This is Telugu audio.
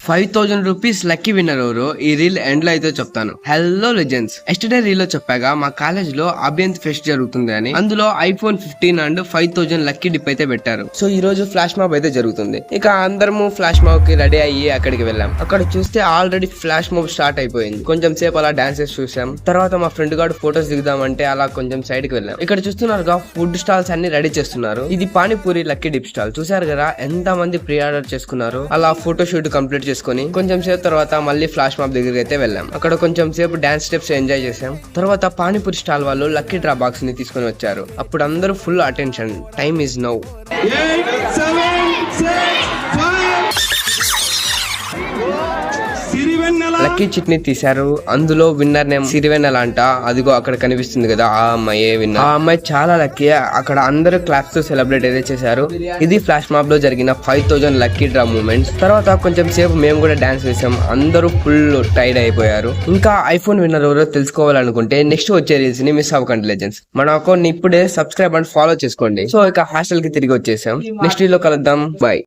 5000 రూపీస్ లక్కీ విన్నర్ ఎవరు ఈ రీల్ ఎండ్ లో అయితే చెప్తాను. హలో లెజెండ్స్, ఎస్టర్డే రీల్ లో చెప్పాగా మా కాలేజ్ లో అభియంత్ ఫెస్ట్ జరుగుతుంది అని. అందులో iPhone 15 అండ్ 5000 లక్కీ డిప్ అయితే పెట్టారు. సో ఈ రోజు ఫ్లాష్ మాబ్ అయితే జరుగుతుంది. ఇక అందరము ఫ్లాష్ మాబ్ కి రెడీ అయ్యి అక్కడికి వెళ్ళాం. అక్కడ చూస్తే ఆల్రెడీ ఫ్లాష్ మాబ్ స్టార్ట్ అయిపోయింది. కొంచెం సేపు అలా డాన్సెస్ చూసాం. తర్వాత మా ఫ్రెండ్ గారు ఫోటోస్ దిగుదామంటే అలా కొంచెం సైడ్ కి వెళ్ళాం. ఇక్కడ చూస్తున్నారుగా ఫుడ్ స్టాల్స్ అన్ని రెడీ చేస్తున్నారు. ఇది పానీపూరి లక్కీ డిప్ స్టాల్. చూసారు కదా ఎంత మంది ప్రీ ఆర్డర్ చేసుకున్నారు. అలా ఫోటో షూట్ కంప్లీట్ చేసుకుని కొంచెం సేపు తర్వాత మళ్ళీ ఫ్లాష్ మాబ్ దగ్గరికి అయితే వెళ్ళాం. అక్కడ కొంచెం సేపు డాన్స్ స్టెప్స్ ఎంజాయ్ చేసాం. తర్వాత పానీపూరి స్టాల్ వాళ్ళు లక్కీ డ్రా బాక్స్ ని తీసుకొని వచ్చారు. అప్పుడు అందరూ full attention. Time is now. 8, 7, 6, 5. Lucky chit ని తీశారు. అందులో విన్నర్ నేమ్ సిరివెన్నెల అంట. అదిగో అక్కడ కనిపిస్తుంది కదా, ఆ అమ్మాయి విన్నర్. ఆ అమ్మాయి చాలా లక్కీ. అక్కడ అందరూ క్లాప్స్ తో సెలబ్రేట్ అయితే చేశారు. ఇది ఫ్లాష్ మాబ్ లో జరిగిన 5000 లక్కీ డ్రా మూమెంట్స్. తర్వాత కొంచెం సేపు మేము కూడా డాన్స్ వేసాం. అందరూ ఫుల్ టైర్డ్ అయిపోయారు. ఇంకా ఐఫోన్ విన్నర్ ఎవరో తెలుసుకోవాలనుకుంటే నెక్స్ట్ వచ్చే రీల్స్ ని మిస్ అవ్వకండి లెజెండ్స్. మన అకౌంట్ ని ఇప్పుడే సబ్స్క్రైబ్ అండ్ ఫాలో చేసుకోండి. సో ఇక హాస్టల్ కి తిరిగి వచ్చేసాం. నెక్స్ట్ వీడియో కలుద్దాం. బై.